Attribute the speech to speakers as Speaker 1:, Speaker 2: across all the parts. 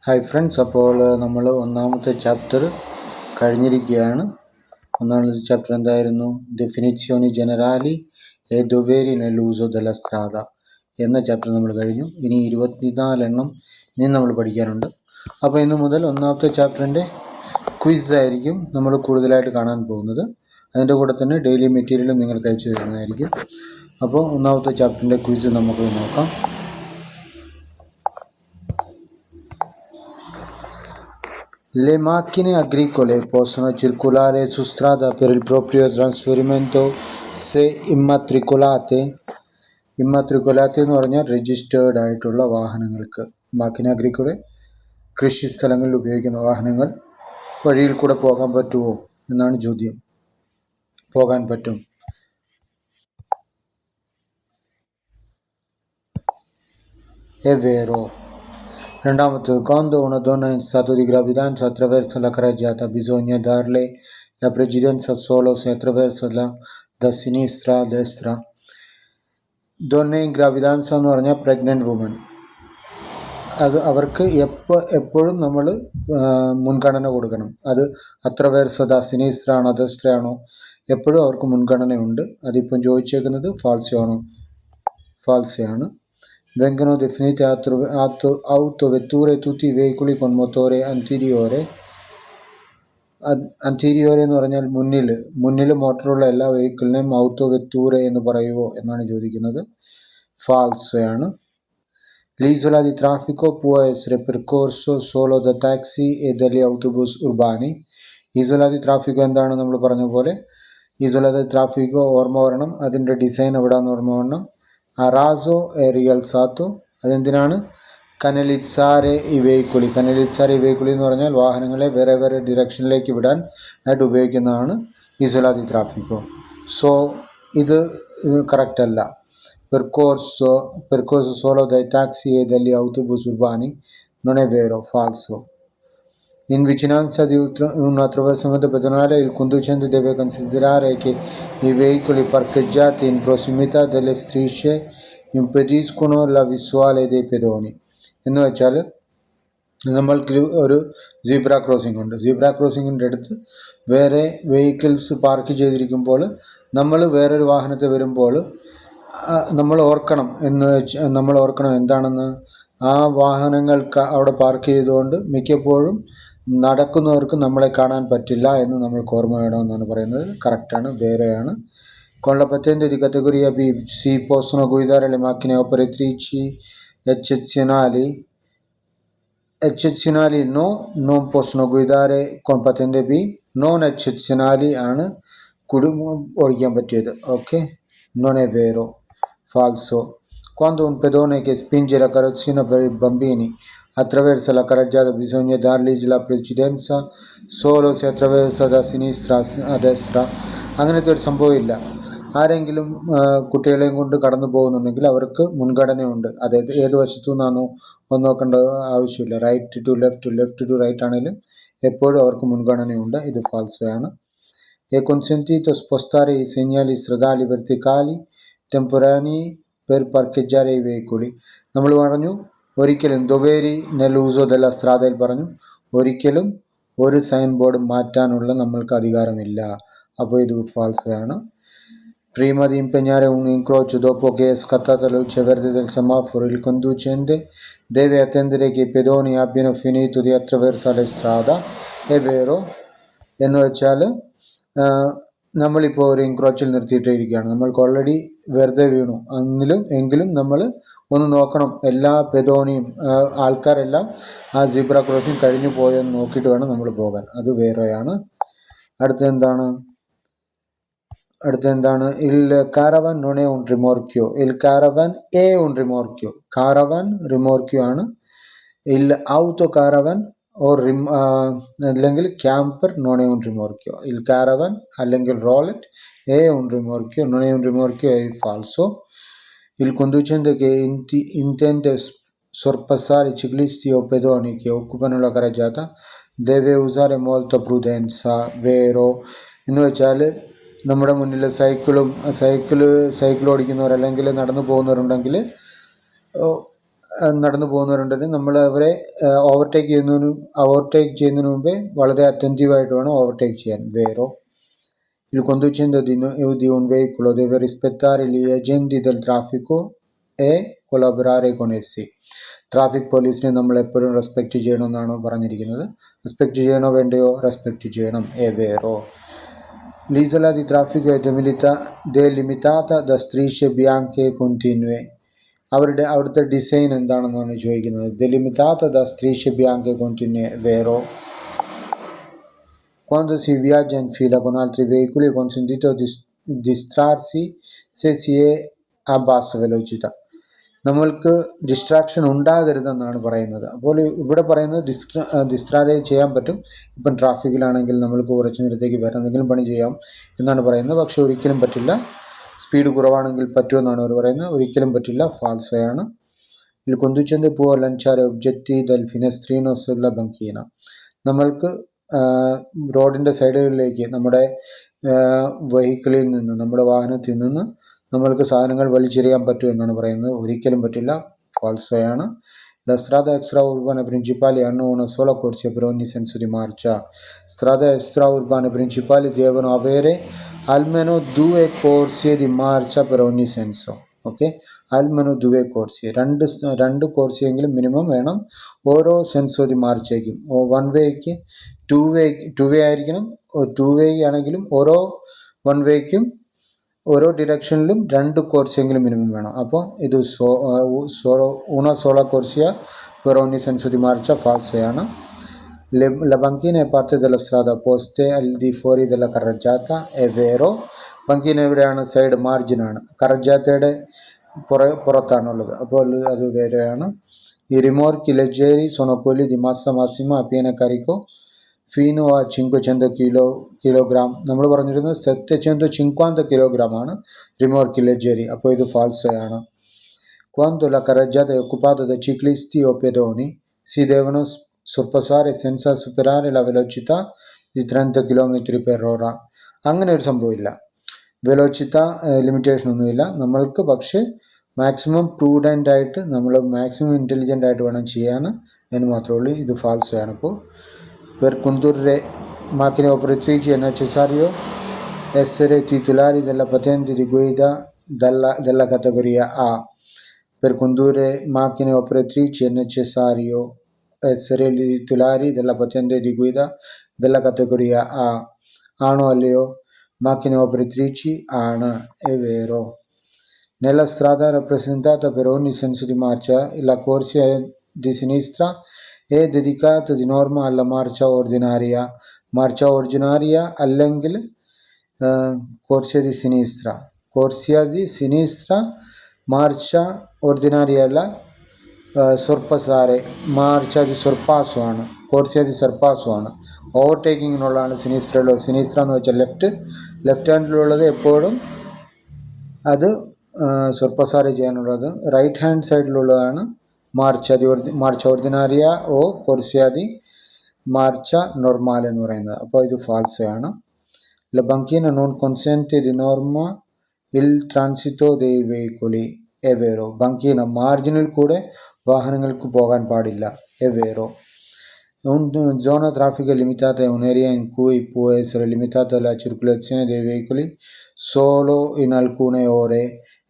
Speaker 1: Hi friends, അപ്പോൾ നമ്മൾ ഒന്നാമത്തെ ചാപ്റ്റർ കഴിഞ്ഞിരിക്കുകയാണ്. ഒന്നാമത്തെ ചാപ്റ്റർ എന്തായിരുന്നു? ഡെഫിനിസിയോണി ജനറാലി എ ദൊവേരി നെല്ലൂസോ ദെല സ്ട്രാദ എന്ന ചാപ്റ്റർ നമ്മൾ കഴിഞ്ഞു. ഇനി 24 എണ്ണം ഇനി നമ്മൾ പഠിക്കാനുണ്ട്. അപ്പോൾ ഇന്ന് മുതൽ ഒന്നാമത്തെ ചാപ്റ്ററിൻ്റെ ക്വിസ് ആയിരിക്കും നമ്മൾ കൂടുതലായിട്ട് കാണാൻ പോകുന്നത്. അതിൻ്റെ കൂടെ തന്നെ ഡെയിലി മെറ്റീരിയലും നിങ്ങൾക്ക് അയച്ചു തരുന്നതായിരിക്കും. അപ്പോൾ ഒന്നാമത്തെ ചാപ്റ്ററിൻ്റെ ക്വിസ് നമുക്ക് നോക്കാം. Le macchine agricole possono circolare su strada per il proprio trasferimento se immatricolate. ഇമ്മാട്രിക്കുലാത്തെ എന്ന് പറഞ്ഞാൽ രജിസ്റ്റേർഡ് ആയിട്ടുള്ള വാഹനങ്ങൾക്ക്. മാക്കിന അഗ്രിക്കുലെ കൃഷി സ്ഥലങ്ങളിൽ ഉപയോഗിക്കുന്ന വാഹനങ്ങൾ വഴിയിൽ കൂടെ പോകാൻ പറ്റുമോ എന്നാണ് ചോദ്യം. പോകാൻ പറ്റും. È vero. രണ്ടാമത്തത്, quando una donna in stato di gravidanza attraversa la carreggiata bisogna darle la precedenza solo se attraversa da sinistra a destra. Donna in gravidanza എന്ന് പറഞ്ഞാൽ pregnant woman. അത് അവർക്ക് എപ്പോഴും നമ്മൾ മുൻഗണന കൊടുക്കണം. അത് attraversa da sinistra ആണോ destra ആണോ എപ്പോഴും അവർക്ക് മുൻഗണനയുണ്ട്. അതിപ്പം ചോദിച്ചേക്കുന്നത് ഫാൾസയാണ്. Vengono definite autovetture tutti i veicoli con motore anteriore. Anteriore എന്ന് പറഞ്ഞാൽ മുന്നിൽ മോട്ടറുള്ള എല്ലാ വെഹിക്കിളിനെയും ഔട്ടോവെത്തൂറെ എന്ന് പറയുമോ എന്നാണ് ചോദിക്കുന്നത്. ഫാൾസയാണ്. L'isola di traffico può essere percorso solo da taxi e dagli autobus urbani. Isola di traffico എന്താണ് നമ്മൾ പറഞ്ഞ പോലെ. Isola di traffico ഓർമ്മ വരണം. അതിൻ്റെ ഡിസൈൻ എവിടെയാണെന്ന് ഓർമ്മ വരണം. അറാസോ എ റിയൽസാത്തോ അതെന്തിനാണ്? കനലിസാരെ ഈ വെഹിക്കിളി. കനലിസാരെ ഈ വെഹിക്കിളി എന്ന് പറഞ്ഞാൽ വാഹനങ്ങളെ വേറെ വേറെ ഡിറക്ഷനിലേക്ക് വിടാൻ ആയിട്ട് ഉപയോഗിക്കുന്നതാണ് ഇസോല ദി ട്രാഫിക്കോ. സോ ഇത് കറക്റ്റ് അല്ല. പെർകോർസോ solo dai taxi e dagli autobus urbani non è vero, falso. In vicinanza di un attraversamento pedonale il conducente deve considerare che i veicoli parcheggiati in prossimità delle strisce impediscono la visuale dei pedoni. എന്ന് വെച്ചാൽ നമ്മൾക്ക് ഒരു zebra crossing ഉണ്ട്. Zebra ക്രോസിങ്ങിൻ്റെ അടുത്ത് വേറെ vehicles park ചെയ്തിരിക്കുമ്പോൾ നമ്മൾ വേറൊരു വാഹനത്തിൽ വരുമ്പോൾ നമ്മൾ ഓർക്കണം എന്താണെന്ന്. ആ വാഹനങ്ങൾക്ക് അവിടെ പാർക്ക് ചെയ്തുകൊണ്ട് മിക്കപ്പോഴും നടക്കുന്നവർക്ക് നമ്മളെ കാണാൻ പറ്റില്ല എന്ന് നമ്മൾക്ക് ഓർമ്മ വേണമെന്നാണ് പറയുന്നത്. കറക്റ്റാണ്, വേറെയാണ്. Con la patente di categoria B si possono guidare le macchine operatrici eccezionali no, non possono guidare con patente B. Non eccezionali ആണ് ഓടിക്കാൻ പറ്റിയത്. Okay, non è vero, falso. Quando un pedone che spinge la carrozzina per i bambini attraversa la carreggiata bisogna dargli la precedenza solo se attraversa da sinistra a destra. അങ്ങനത്തെ ഒരു സംഭവമില്ല. ആരെങ്കിലും കുട്ടികളെയും കൊണ്ട് കടന്നു പോകുന്നുണ്ടെങ്കിൽ അവർക്ക് മുൻഗണനയുണ്ട്. അതായത് ഏത് വശത്തു നിന്നാണോ ഒന്ന് നോക്കേണ്ട ആവശ്യമില്ല. Right to left to right ആണെങ്കിലും എപ്പോഴും അവർക്ക് മുൻഗണനയുണ്ട്. ഇത് ഫാൾസയാണ്. È consentito spostare i segnali stradali verticali temporanei per parcheggiare i veicoli. നമ്മൾ പറഞ്ഞു ഒരിക്കലും ദൊവേരി നെല്ലൂസോ ദെല്ല സ്ട്രാദയിൽ പറഞ്ഞു ഒരിക്കലും ഒരു സൈൻ ബോർഡ് മാറ്റാനുള്ള നമ്മൾക്ക് അധികാരമില്ല. അപ്പോൾ ഇത് ഫാൾസയാണ്. Prima di impegnare un incrocio dopo che è scattata la luce verde del semaforo il conducente deve attendere che i pedoni abbiano finito di attraversare la strada. È vero. എന്ന് വെച്ചാൽ നമ്മളിപ്പോൾ ഒരു ഇൻക്രോച്ചിൽ നിർത്തിയിട്ടിരിക്കുകയാണ്. നമ്മൾക്ക് ഓൾറെഡി വെറുതെ വീണു. എങ്കിലും നമ്മൾ ഒന്ന് നോക്കണം, എല്ലാ പെദോണിയും ആൾക്കാരെല്ലാം ആ സീബ്ര ക്രോസിംഗ് കഴിഞ്ഞു പോയെന്ന് നോക്കിയിട്ട് വേണം നമ്മൾ പോകാൻ. അത് വേറെയാണ്. അടുത്തെന്താണ്? Il caravan non è un rimorchio. Il caravan è un rimorchio. Caravan rimorchio ആണ്. Il autocaravan അല്ലെങ്കിൽ camper non è un rimorchio. Il caravan അല്ലെങ്കിൽ റോളറ്റ് è un rimorchio, non è un rimorchio, è falso. Il conducente che intende sorpassare i ciclisti o pedoni che occupano la carreggiata deve usare molta prudenza. Vero. എന്ന് വെച്ചാൽ നമ്മുടെ മുന്നിൽ cycle ഓടിക്കുന്നവർ അല്ലെങ്കിൽ നടന്നു പോകുന്നവരുണ്ടെങ്കിൽ നടന്നു പോകുന്നവരുണ്ടെങ്കിൽ നമ്മൾ അവരെ ഓവർടേക്ക് ചെയ്യുന്നതിന് മുമ്പേ വളരെ അറ്റൻറ്റീവായിട്ട് വേണം ഓവർടേക്ക് ചെയ്യാൻ. Vero. Il conducente di un veicolo deve rispettare gli agenti del traffico e collaborare con essi. Traffic പോലീസിനെ നമ്മൾ എപ്പോഴും റെസ്പെക്റ്റ് ചെയ്യണമെന്നാണ് പറഞ്ഞിരിക്കുന്നത്. റെസ്പെക്റ്റ് ചെയ്യണോ വേണ്ടയോ? റെസ്പെക്റ്റ് ചെയ്യണം. Vero. L'isola di traffico è delimitata da strisce bianche continue. അവിടുത്തെ ഡിസൈൻ എന്താണെന്നാണ് ചോദിക്കുന്നത്. Delimitata da strisce bianche continue. Vero. Quando si viaggia in fila con altri veicoli è consentito distrarsi se si è a bassa velocità. നമ്മൾക്ക് distraction ഉണ്ടാകരുതെന്നാണ് പറയുന്നത്. അപ്പോൾ ഇവിടെ പറയുന്നത് distract ചെയ്യാൻ പറ്റും. ഇപ്പം ട്രാഫിക്കിലാണെങ്കിൽ നമ്മൾക്ക് കുറച്ച് നേരത്തേക്ക് വേറെ എന്തെങ്കിലും പണി ചെയ്യാം എന്നാണ് പറയുന്നത്. പക്ഷെ ഒരിക്കലും പറ്റില്ല. സ്പീഡ് കുറവാണെങ്കിൽ പറ്റുമെന്നാണ് അവർ പറയുന്നത്. ഒരിക്കലും പറ്റില്ല. ഫാൾസോയാണ്. Il conducente può lanciare oggetti dal finestrino sulla banchina. നമ്മൾക്ക് റോഡിൻ്റെ സൈഡുകളിലേക്ക് നമ്മുടെ വെഹിക്കിളിൽ നിന്ന്, നമ്മുടെ വാഹനത്തിൽ നിന്ന് നമ്മൾക്ക് സാധനങ്ങൾ വലിച്ചെറിയാൻ പറ്റുമെന്നാണ് പറയുന്നത്. ഒരിക്കലും പറ്റില്ല. ഫാൾസോയാണ്. La strada extraurbana principali hanno una sola corsia per ogni senso di marcia. Strade extraurbane principali devono avere almeno 2 corsie di marcia per ogni senso. Okay, almeno 2 corsie. രണ്ട് കോർസിയെങ്കിലും മിനിമം വേണം ഓരോ സെൻസോ ദി മാർച്ചേക്കും. വൺ വേക്ക് ടു വേ ആയിരിക്കണം. Two വേ ആണെങ്കിലും ഓരോ വൺ വേക്കും ഓരോ ഡിറക്ഷനിലും 2 കോർസിയെങ്കിലും മിനിമം വേണം. അപ്പോൾ ഇത് una sola corsia per ogni senso di marcia ഫാൾസോയാണ്. La banchina è parte della strada opposta al di fuori della carreggiata. È vero. ബങ്കീന എവിടെയാണ്? സൈഡ് മാർജിനാണ്. കറജാത്തയുടെ പുറത്താണുള്ളത്. അപ്പോൾ അത് വേറെയാണ്. I rimorchi leggeri sono quelli di massa massima a pieno carico fino a 500 kg. നമ്മൾ പറഞ്ഞിരുന്നത് 750 kg ആണ് rimorchi leggeri. അപ്പോൾ ഇത് ഫാൾസോയാണ്. Quando la carreggiata è occupata da ciclisti o pedoni si devono sorpassare senza superare la velocità di 30 km/h. അങ്ങനെ ഒരു സംഭവമില്ല. വെലോസിറ്റ limitation ഒന്നുമില്ല നമ്മൾക്ക്. പക്ഷേ മാക്സിമം പ്രൂഡൻ്റ് ആയിട്ട് നമ്മൾ മാക്സിമം ഇൻ്റലിജൻ്റ് ആയിട്ട് വേണം ചെയ്യാൻ എന്ന് മാത്രമേ ഉള്ളൂ. ഇത് ഫാൾസോയാണ്. ഇപ്പോൾ per condurre macchine operatrici è necessario essere titolari della patente di guida della categoria A. Per condurre macchine operatrici è necessario essere titolari della patente di guida della categoria A. ആണോ അല്ലയോ? macchine operatrici ആണ്. È vero. Nella strada rappresentata per ogni senso di marcia la corsia di sinistra è dedicata di norma alla marcia ordinaria. Marcia ordinaria അല്ലെങ്കിൽ corsia di sinistra. Corsia di sinistra, marcia ordinaria അല്ല. sorpassare marcia di sorpasso ആണ്. corsia di sorpasso ആണ്. ഓവർടേക്കിങ്ങിനുള്ളതാണ് സിനിസ്ട്രയിലുള്ളത്. സിനിസ്ട്ര എന്ന് വെച്ചാൽ left ഹാൻഡിലുള്ളത് എപ്പോഴും അത് sorpassare ചെയ്യാനുള്ളത്. Right hand സൈഡിലുള്ളതാണ് മാർച്ച ഓർഡിനാരിയ ഓ corsia di marcia normale എന്ന് പറയുന്നത്. അപ്പോൾ ഇത് ഫാൾസോയാണ്. La banchina non consente di norma il transito dei veicoli. È vero. ബങ്കീന മാർജിനിൽ കൂടെ വാഹനങ്ങൾക്ക് പോകാൻ പാടില്ല. È vero. Una zona traffico limitata è un'area in cui può essere limitata la circolazione dei veicoli solo in alcune ore.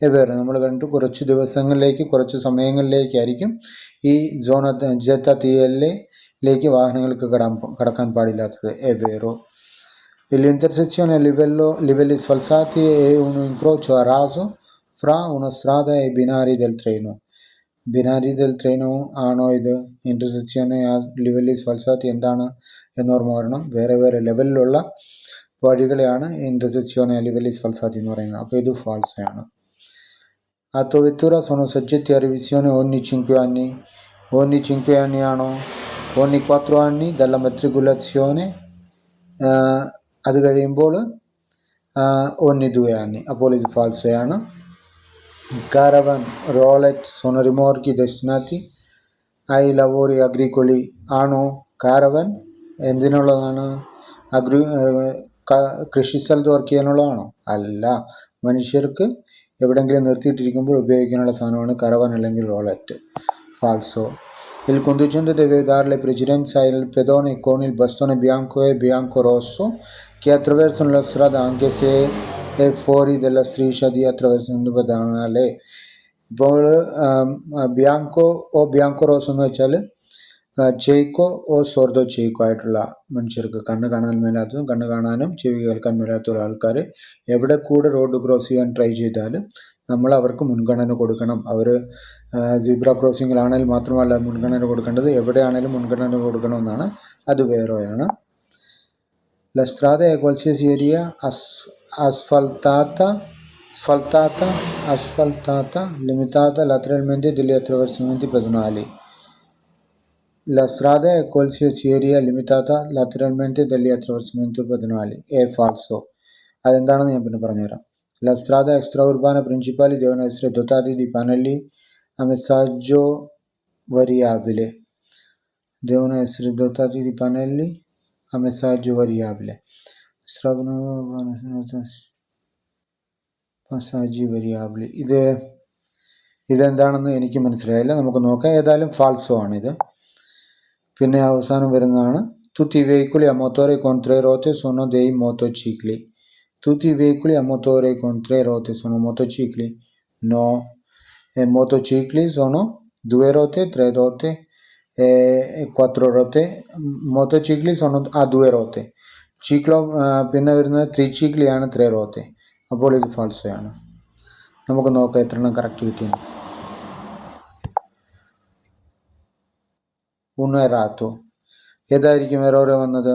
Speaker 1: È vero. നമ്മൾ കണ്ടു കുറച്ച് ദിവസങ്ങളിലേക്ക് കുറച്ച് സമയങ്ങളിലേക്കായിരിക്കും ഈ സോണ ZTL-ലേക്ക് വാഹനങ്ങൾക്ക് കടക്കാൻ പാടില്ലാത്തത്. È vero. L'intersezione a livelli sfalsati è un incrocio a raso fra una strada e i binari del treno. ബിനാരി del treno ആണോ ഇത്? ഇൻ്റർസെക്ഷൻ ആ ലിവലി സ്ഫൽസാത്തി എന്താണ് എന്ന് ഓർമ്മ വരണം. വേറെ ലെവലിലുള്ള വഴികളെയാണ് ഇൻ്റർസെക്ഷൻ ആ ലിവലി സ്ഫൽസാത്തി എന്ന് പറയുന്നത്. അപ്പോൾ ഇത് ഫാൾസോയാണ്. Autovettura sono soggetti a revisione ogni 5 anni. Ogni 5 anni ആണോ? ogni 4 anni dalla matricolazione. അത് കഴിയുമ്പോൾ ogni 2 anni. അപ്പോൾ ഇത് ഫാൾസോയാണ്. Caravan, roulette sono rimorchi destinati ai lavori agricoli. ആണോ? കാരവൻ എന്തിനുള്ളതാണ്? കൃഷിസ്ഥലത്ത് വർക്ക് ചെയ്യാനുള്ളതാണോ? അല്ല. മനുഷ്യർക്ക് എവിടെയെങ്കിലും നിർത്തിയിട്ടിരിക്കുമ്പോൾ ഉപയോഗിക്കാനുള്ള സാധനമാണ് കരവൻ അല്ലെങ്കിൽ റോളറ്റ്. falso. Il conducente deve dare le precedenza al pedone con il bastone bianco e bianco-rosso che attraversano la strada anche se è fuori della striscia di attraversamento pedonale. ഇപ്പോൾ Bianco ഓ Bianco rose എന്ന് വെച്ചാൽ ചെയ്ക്കോ ഓ സോർദോ ചെയ്ക്കോ ആയിട്ടുള്ള മനുഷ്യർക്ക്, കണ്ണ് കാണാൻ മേലാത്തതും കണ്ണ് കാണാനും ചെവി കേൾക്കാൻ മേലാത്തുള്ള ആൾക്കാർ എവിടെ കൂടെ റോഡ് ക്രോസ് ചെയ്യാൻ ട്രൈ ചെയ്താലും നമ്മൾ അവർക്ക് മുൻഗണന കൊടുക്കണം. അവർ സീബ്ര ക്രോസിങ്ങിലാണെങ്കിൽ മാത്രമല്ല മുൻഗണന കൊടുക്കേണ്ടത്, എവിടെയാണെങ്കിലും മുൻഗണന കൊടുക്കണമെന്നാണ്. അത് വേറെയാണ്. La strada è qualsiasi area asfaltata, limitata lateralmente dagli attraversamenti pedonali. La strada è qualsiasi area limitata lateralmente dagli attraversamenti pedonali. È falso. അതെന്താണെന്ന് ഞാൻ പിന്നെ പറഞ്ഞുതരാം. La strada extraurbana principali devono essere dotati di pannelli a messaggio variabile. Devono essere dotati di pannelli a messaggio variabile. Passaggi variabili. ഇതെന്താണെന്ന് എനിക്ക് മനസ്സിലായില്ല. നമുക്ക് നോക്കാം. ഏതായാലും ഫാൾസോ ആണിത്. പിന്നെ അവസാനം വരുന്നതാണ് tutti i veicoli a motore con 3 ruote sono dei motocicli. Tutti i veicoli a motore con 3 ruote sono motocicli? No. E motocicli sono 2 ruote, 3 ruote e 4 ruote. Motocicli sono a 2 ruote. Ciclo പിന്നെ വരുന്നത് ട്രിച്ചിക്ലിയാണ് 3 റോത്തെ. അപ്പോൾ ഇത് ഫാൾസോയാണ്. നമുക്ക് നോക്കാം എത്ര എണ്ണം correct കിട്ടിയെന്ന്. uno errato. ഏതായിരിക്കും എറർ വന്നത്?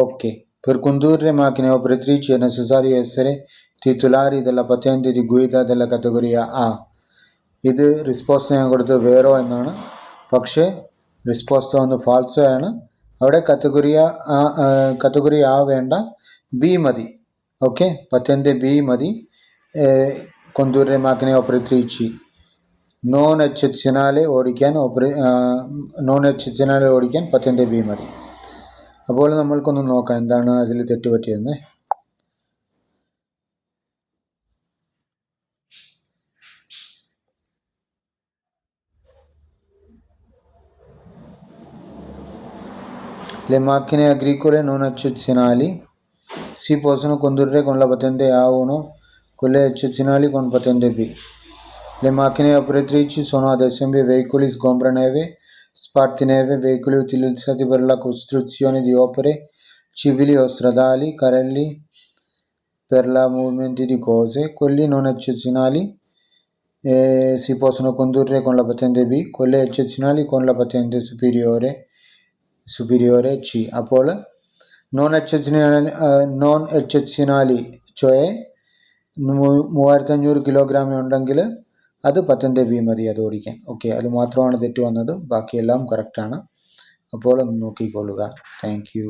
Speaker 1: Ok, per condurre macchine operatrici è necessario essere titolari della patente di guida della categoria A. ഇത് റിസ്പോൺസ് ഞാൻ കൊടുത്തത് വേറോ എന്നാണ്. പക്ഷേ റിസ്പോൺസ് വന്ന് ഫാൾസോ ആണ്. അവിടെ കാറ്റഗറി ആ വേണ്ട, ബി മതി. ഓക്കെ, പത്തൻ്റെ ബി മതി. condurre macchine operatrici non eccezionale ഓടിക്കാൻ പത്തൻ്റെ ബി മതി. അപ്പോൾ നമ്മൾക്കൊന്ന് നോക്കാം എന്താണ് അതിൽ തെറ്റുപറ്റിയെന്ന്. Le macchine agricole non eccezionali si possono condurre con la patente A1, quelle eccezionali con patente B. Le macchine operatrici sono ad esempio veicoli sgombraneve, spartineve, veicoli utilizzati per la costruzione di opere civili o stradali, carrelli per la movimento di cose. Quelli non eccezionali si possono condurre con la patente B, quelle eccezionali con la patente superiore C. അപ്പോൾ non എക്സെപ്ഷനാലി cioè 3500 kilogram ഉണ്ടെങ്കിൽ അത് പത്തൻ്റെ B മതി അത് ഓടിക്കാൻ. Okay, അത് മാത്രമാണ് തെറ്റ് വന്നത്. ബാക്കിയെല്ലാം കറക്റ്റാണ്. അപ്പോൾ ഒന്ന് നോക്കിക്കൊള്ളുക. Thank you.